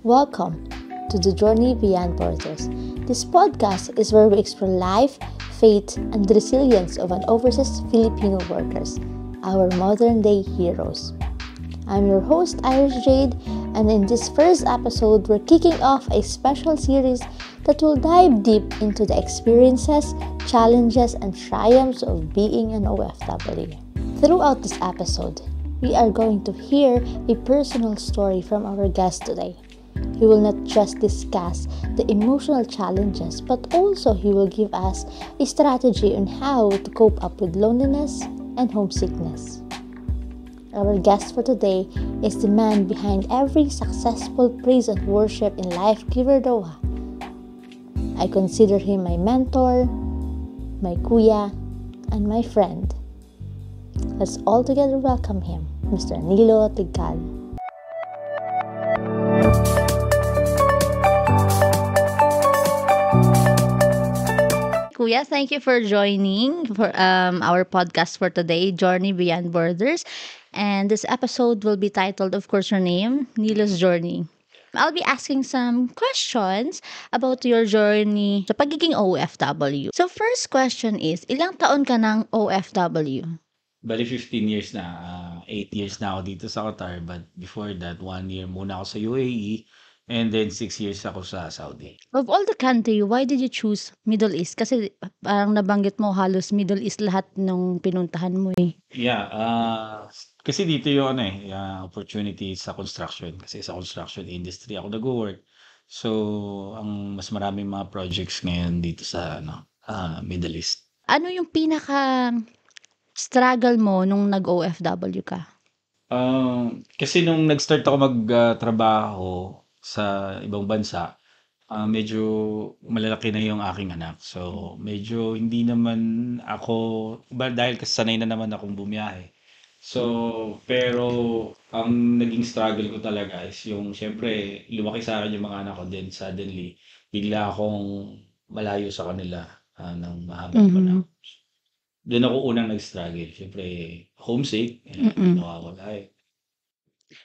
Welcome to the Journey Beyond Borders. This podcast is where we explore life, faith, and the resilience of an overseas Filipino workers, our modern-day heroes. I'm your host, Irish Jade, and in this first episode, we're kicking off a special series that will dive deep into the experiences, challenges, and triumphs of being an OFW. Throughout this episode, we are going to hear a personal story from our guest today. He will not just discuss the emotional challenges, but also he will give us a strategy on how to cope up with loneliness and homesickness. Our guest for today is the man behind every successful praise and worship in Life Giver Doha. I consider him my mentor, my kuya, and my friend. Let's all together welcome him, Mr. Nilo Tigcal. Kuya, thank you for joining for our podcast for today, Journey Beyond Borders. And this episode will be titled, of course, your name, Nilo's Journey. I'll be asking some questions about your journey sa pagiging OFW. So first question is, ilang taon ka ng OFW? Bali 15 years na, 8 years na ako dito sa Qatar, but before that, 1 year muna ako sa UAE, and then 6 years ako sa Saudi. Of all the country, why did you choose Middle East? Kasi parang nabanggit mo halos Middle East lahat nung pinuntahan mo eh. Yeah, kasi dito yung opportunity sa construction. Kasi sa construction industry ako nag-work. So, ang mas maraming mga projects ngayon dito sa Middle East. Ano yung pinaka struggle mo nung nag-OFW ka? Kasi nung nag-start ako magtrabaho sa ibang bansa, medyo malalaki na yung aking anak. So, medyo hindi naman ako, dahil kasi sanay na naman akong bumiyahe. So, pero ang naging struggle ko talaga is yung, syempre, lumaki sa akin yung mga anak ko, then suddenly, bigla akong malayo sa kanila ng mahabang panahon. Doon ako unang nag-struggle. Syempre, homesick, nawawala eh.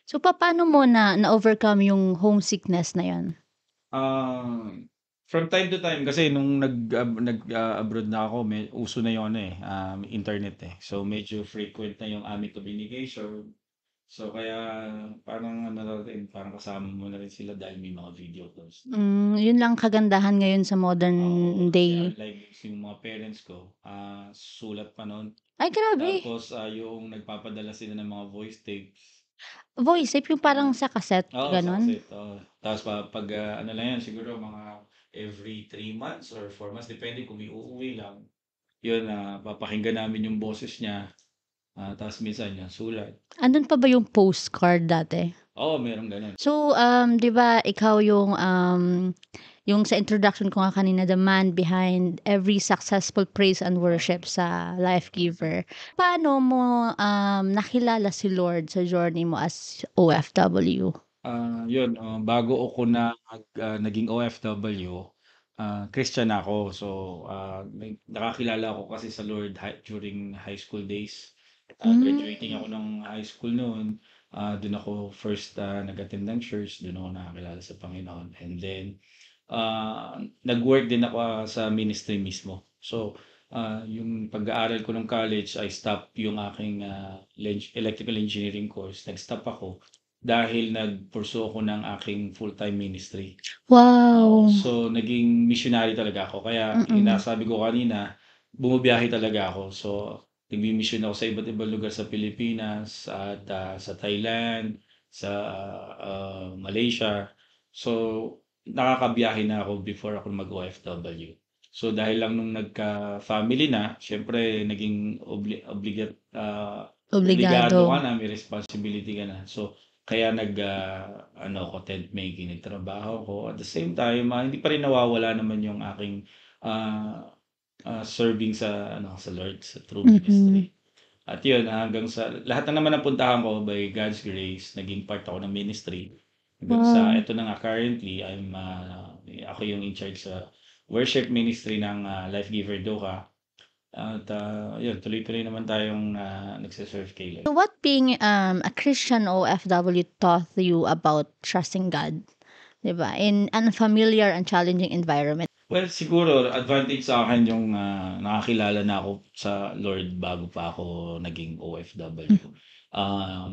So, paano mo na-overcome yung homesickness na yun? From time to time kasi nung abroad na ako, uso na yung internet eh. So medyo frequent na yung aming communication. So kaya parang parang kasama mo na rin sila dahil may mga video calls. Yun lang kagandahan ngayon sa modern Kasi day. unlike yung mga parents ko, sulat pa noon. Ay, grabe. Tapos yung nagpapadala sila ng mga voice tapes. Voice tape yung parang sa cassette, Oo, sa ganon? cassette, oo. Tapos pag ano lang yan, siguro mga every 3 months or 4 months, depende kung may uuwi lang. Yun, papakinggan namin yung boses niya. Tapos minsan yung sulat. Andun pa ba yung postcard dati? Oo, meron ganun. So, 'di ba ikaw yung sa introduction ko nga kanina, the man behind every successful praise and worship sa Life Giver. Paano mo nakilala si Lord sa journey mo as OFW? Yun, bago ako naging OFW, Christian ako. So, nakakilala ako kasi sa Lord during high school days. Graduating ako ng high school noon. Doon ako first nag-attend ng church. Doon ako nakakilala sa Panginoon. And then, nag-work din ako sa ministry mismo. So, yung pag-aaral ko ng college, I stopped yung aking electrical engineering course. Nag-stop ako dahil nag-pursue ako ng aking full-time ministry. Wow! So, naging missionary talaga ako. Kaya, yung nasabi ko kanina, bumabiyahe talaga ako. So, nagmi-mission ako sa iba't ibang lugar sa Pilipinas at sa Thailand, sa Malaysia. So, nakakabiyahe na ako before ako mag-OFW. So, dahil lang nung nagka-family na, syempre, naging obligado ka na, may responsibility ka na. So, kaya content making, nagtrabaho ko. At the same time, hindi pa rin nawawala naman yung aking serving sa Lord, sa true ministry. At yun, hanggang sa lahat na naman napuntahan ko by God's grace, naging part ako ng ministry. Hanggang sa ito na nga currently, ako yung in charge sa worship ministry ng Life Giver Doha. At yun, tuloy-tuloy naman tayong nagsiserve kay Lord. So what being a Christian OFW taught you about trusting God? 'di ba? In unfamiliar and challenging environment. Well, siguro advantage sa akin yung, nakakilala na ako sa Lord bago pa ako naging OFW.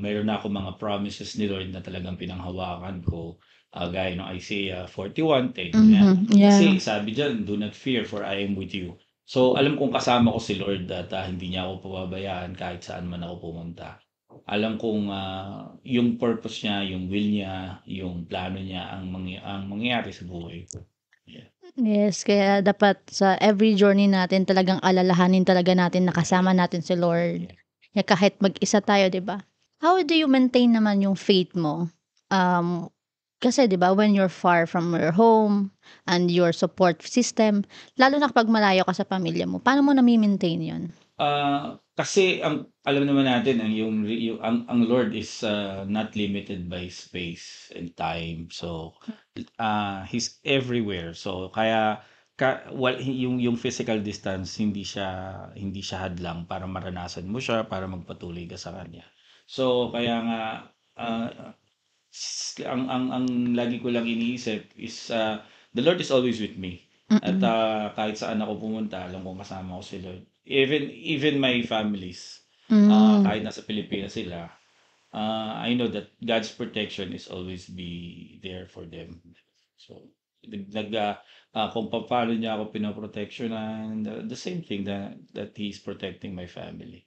Meron na akong mga promises ni Lord na talagang pinanghawakan ko, gaya ng Isaiah 41:10 yan. Kasi Yeah. sabi diyan, "Do not fear for I am with you." So, alam kong kasama ko si Lord at, hindi niya ako pababayaan kahit saan man ako pumunta. Alam kong, yung purpose niya, yung will niya, yung plano niya ang mangyayari sa buhay ko. Yeah. Yes, kaya dapat sa every journey natin talagang alalahanin talaga natin na kasama natin si Lord. Yeah. Yeah, kahit mag-isa tayo, 'di ba? How do you maintain naman yung faith mo? Kasi 'di ba when you're far from your home and your support system, lalo na kapag malayo ka sa pamilya mo, paano mo nami-maintain 'yon? Kasi ang alam naman natin yung ang Lord is, not limited by space and time. So, He's everywhere. So, kaya yung physical distance hindi siya hadlang para maranasan mo siya, para magpatuloy ka sa kanya. So, kaya nga, ah, ang lagi ko lang iniisip is, the Lord is always with me. At, kahit saan ako pumunta, alam kong kasama ko si Lord. Even my families, kahit nasa Pilipinas sila, I know that God's protection is always be there for them. So, kung paano niya ako pinoproteksyonan, the same thing that He's protecting my family.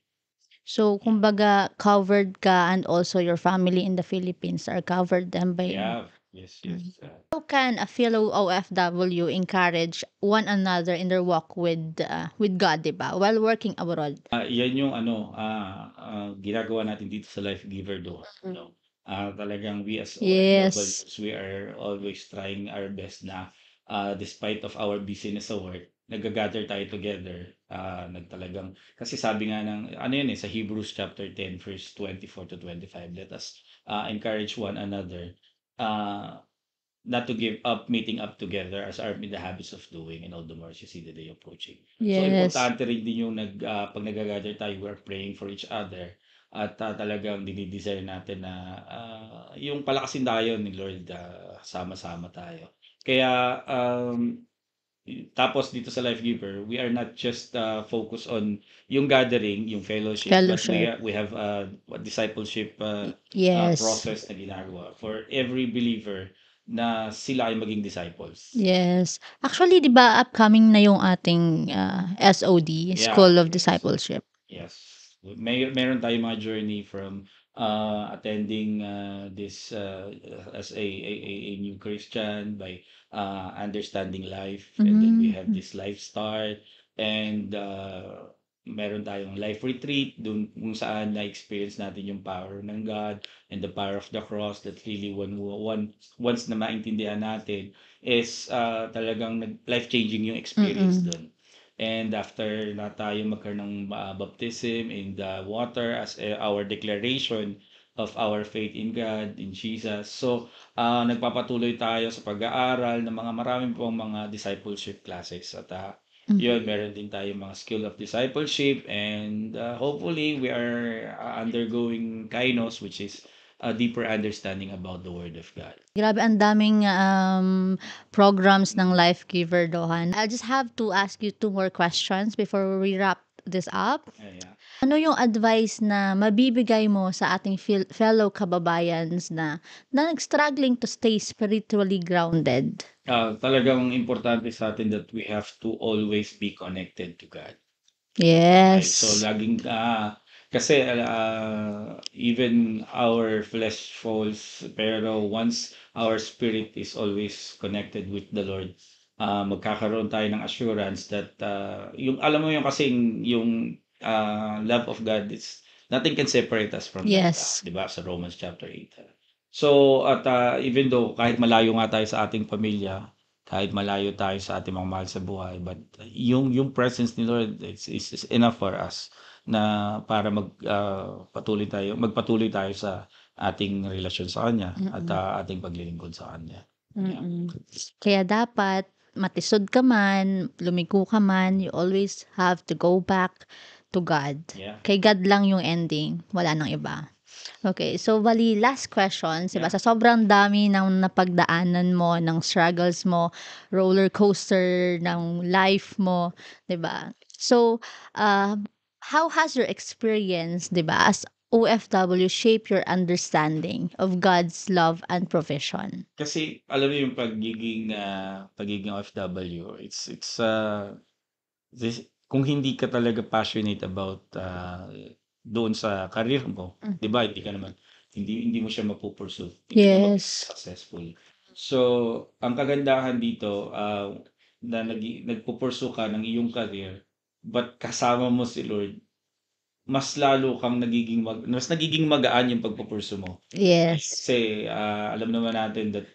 So, kumbaga covered ka and also your family in the Philippines are covered then by Yeah. Yes, yes. How can a fellow OFW encourage one another in their walk with God, 'di ba, while working abroad? Yan yung ano, ginagawa natin dito sa Life Giver Door, no? Talagang we as Yes. OFWs, we are always trying our best na, despite of our busyness sa work, nagga-gather tayo together, nagtalagang kasi sabi nga ng ano yun, sa Hebrews chapter 10 verse 24-25, let us, encourage one another, uh not to give up meeting up together as are in the habits of doing, and all the more as you see the day approaching. So, Yes. importante rin din yung 'pag nagga-gather tayo, we're praying for each other at, talagang dine-desire natin na, yung palakasin tayo ni Lord, sama-sama tayo. Kaya, tapos dito sa Life Giver, we are not just, focused on yung gathering, yung fellowship, but Fellowship. we have a discipleship, Yes. process na ginagawa for every believer na sila ay maging disciples. Yes. Actually, 'di ba upcoming na yung ating, SOD, Yeah, School of yes. Discipleship. Yes. Meron tayong mga journey from, attending, this, as a new Christian by, understanding life, and then we have this life start, and, meron tayong life retreat dun kung saan na-experience natin yung power ng God and the power of the cross that really once na maintindihan natin is, talagang life-changing yung experience dun. And after na tayo magkaroon ng, baptism in the water as, our declaration of our faith in God, in Jesus. So, nagpapatuloy tayo sa pag-aaral ng mga marami pong mga discipleship classes at, yun meron din tayong mga skill of discipleship, and, hopefully we are, undergoing kainos, which is a deeper understanding about the Word of God. Grabe ang daming, programs ng Life Giver, Dohan. I just have to ask you 2 more questions before we wrap this up. Yeah. Ano yung advice na mabibigay mo sa ating fellow kababayans na struggling to stay spiritually grounded? Talagang importante sa atin that we have to always be connected to God. Yes. So laging, kasi, even our flesh falls, pero once our spirit is always connected with the Lord, magkakaroon tayo ng assurance that, yung alam mo yung kasing yung, love of God is nothing can separate us from that, Yes. 'di ba, sa Romans chapter 8. So at, even though kahit malayo nga tayo sa ating pamilya, kahit malayo tayo sa ating mga mahal sa buhay, but yung presence ni Lord is enough for us na para magpatuloy tayo sa ating relasyon sa Kanya at, ating paglilingkod sa Kanya. Yeah. Kaya dapat matisod ka man, lumiko ka man, you always have to go back to God. Yeah. Kay God lang yung ending, wala nang iba. Okay, so bali last question, diba? Yeah. Sa sobrang dami ng napagdaanan mo, ng struggles mo, roller coaster ng life mo, 'di ba? So, how has your experience, 'di ba, as OFW shape your understanding of God's love and provision? Kasi alam mo yung pagiging OFW, kung hindi ka talaga passionate about doon sa career mo, 'di ba? Hindi mo siya mapupursue. Hindi ka magiging Yes. successful. So, ang kagandahan dito na nagpupursue ka ng iyong career, but kasama mo si Lord, mas lalo kang mas nagiging magaan yung pagpupursue mo. Yes. Kasi alam naman natin that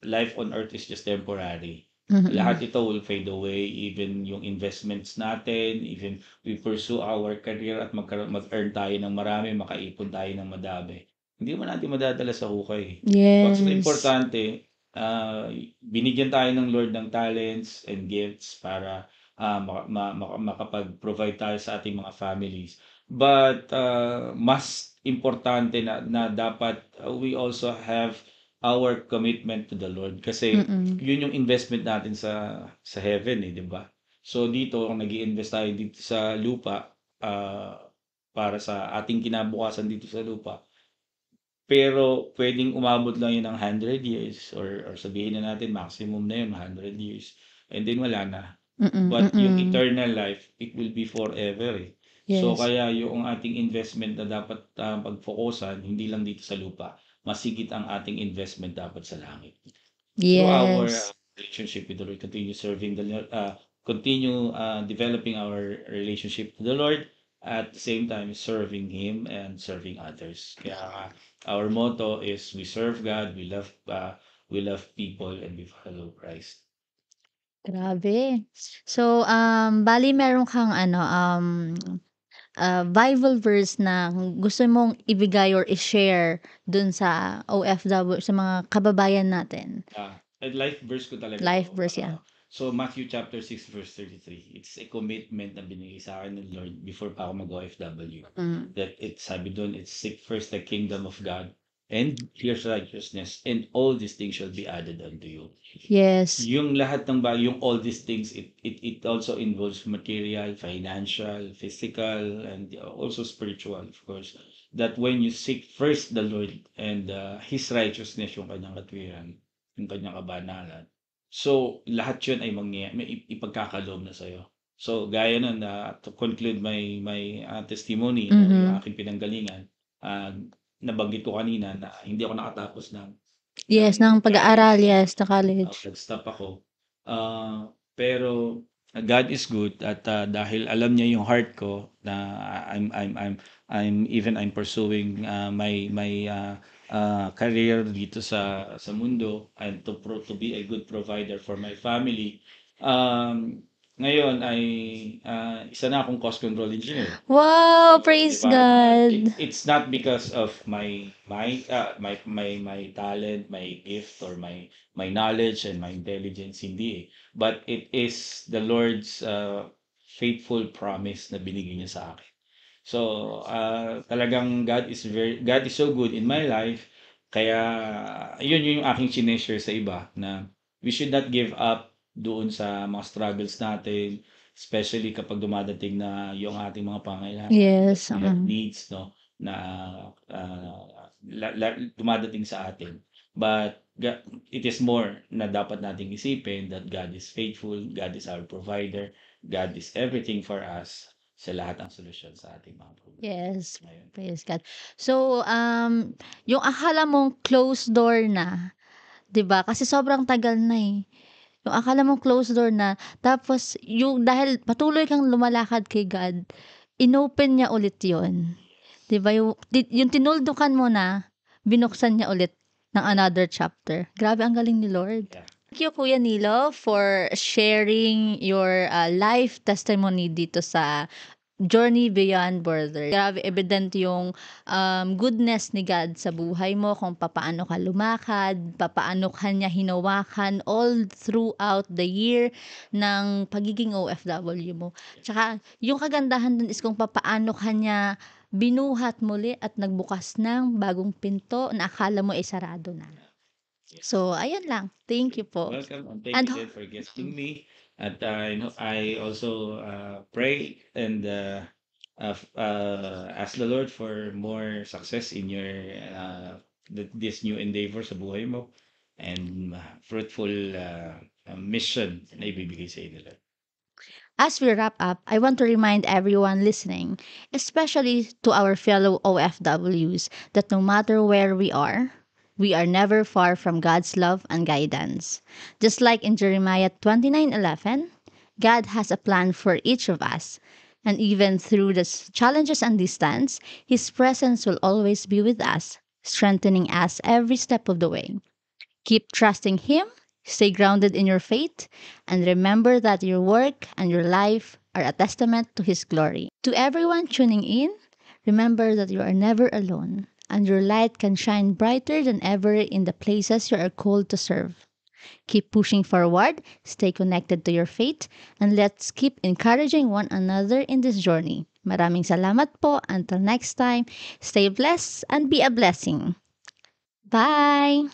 life on earth is just temporary. Mm-mm. Lahat ito will fade away, even yung investments natin, even we pursue our career at mag-earn tayo ng marami, makaipon tayo ng madami. Hindi mo natin madadala sa hukay. Basta Yes. importante, binigyan tayo ng Lord ng talents and gifts para makapag-provide tayo sa ating mga families. But mas importante na dapat we also have our commitment to the Lord kasi Mm-mm. yun yung investment natin sa heaven, 'di ba? So dito kung nag-iinvest tayo dito sa lupa para sa ating kinabukasan dito sa lupa. Pero puwedeng umabot lang yun ng 100 years or sabihin na natin maximum na yun 100 years and then wala na. Mm-mm. But yung Mm-mm. eternal life, it will be forever eh. So Yes. kaya yung ating investment na dapat pagfokusan, hindi lang dito sa lupa, masigit ang ating investment dapat sa langit. Through our Yes. relationship with the Lord, continue developing our relationship with the Lord at the same time serving Him and serving others. Kaya our motto is we serve God, we love people, and we follow Christ. Grabe. So, bale meron kang ano, Bible verse na gusto mong ibigay or i-share dun sa OFW, sa mga kababayan natin? Life verse ko talaga Life to. verse, yeah. So Matthew chapter 6 verse 33. It's a commitment na binigay sa akin ng Lord before pa ako mag-OFW. That sabi doon, it's seek first the kingdom of God and His righteousness, and all these things shall be added unto you. Yes. Yung lahat ng bagay, yung all these things, it also involves material, financial, physical, and also spiritual, of course. That when you seek first the Lord and His righteousness, yung kanyang katwiran, yung kanyang kabanalan. So, lahat yun ay may ipagkakaloob na sa'yo. So, gaya nun, to conclude my testimony, no, yung aking pinanggalingan, nabanggit ko kanina na hindi ako nakatapos Yes, ng pag-aaral, yes, na college. nag-stop ako. Pero God is good at dahil alam niya yung heart ko na I'm pursuing my career dito sa mundo and to be a good provider for my family. Ngayon ay isa na akong cost control engineer. Wow, So, praise di ba? God. It's not because of my talent, my gift, or my knowledge and my intelligence, hindi eh. But it is the Lord's faithful promise na binigay niya sa akin. So, talagang God is so good in my life. Kaya, yun yung aking sineshare sa iba na we should not give up doon sa mga struggles natin, especially kapag dumadating na yung ating mga pangailangan, Yes. we have needs, no, na dumadating sa atin. But it is more na dapat nating isipin that God is faithful, God is our provider, God is everything for us sa lahat ng solusyon sa ating mga problema. Yes, Ngayon. praise God. So, yung akala mong closed door na, 'di ba? Kasi sobrang tagal na eh. Yung akala mong closed door na, tapos yung dahil patuloy kang lumalakad kay God, inopen niya ulit 'yon. 'Di ba? Yung tinuldukan mo na, binuksan niya ulit ng another chapter. Grabe, ang galing ni Lord. Yeah. Thank you, Kuya Nilo, for sharing your life testimony dito sa Journey Beyond Borders. Grabe evident yung goodness ni God sa buhay mo, kung papaano ka lumakad, papaano ka niya hinawakan all throughout the year ng pagiging OFW mo. Tsaka yung kagandahan dun is kung papaano ka niya binuhat muli at nagbukas ng bagong pinto na akala mo ay sarado na. So, ayun lang. Thank you po. Welcome, and thank And you then for guesting me. And I also pray and ask the Lord for more success in your this new endeavor sa buhay mo, and fruitful mission na ibibigay sa inyo, Lord. as we wrap up, I want to remind everyone listening, especially to our fellow OFWs, that no matter where we are never far from God's love and guidance. Just like in Jeremiah 29:11, God has a plan for each of us. And even through the challenges and distance, His presence will always be with us, strengthening us every step of the way. Keep trusting Him, stay grounded in your faith, and remember that your work and your life are a testament to His glory. To everyone tuning in, remember that you are never alone, and your light can shine brighter than ever in the places you are called to serve. Keep pushing forward, stay connected to your faith, and let's keep encouraging one another in this journey. Maraming salamat po. Until next time, stay blessed and be a blessing. Bye!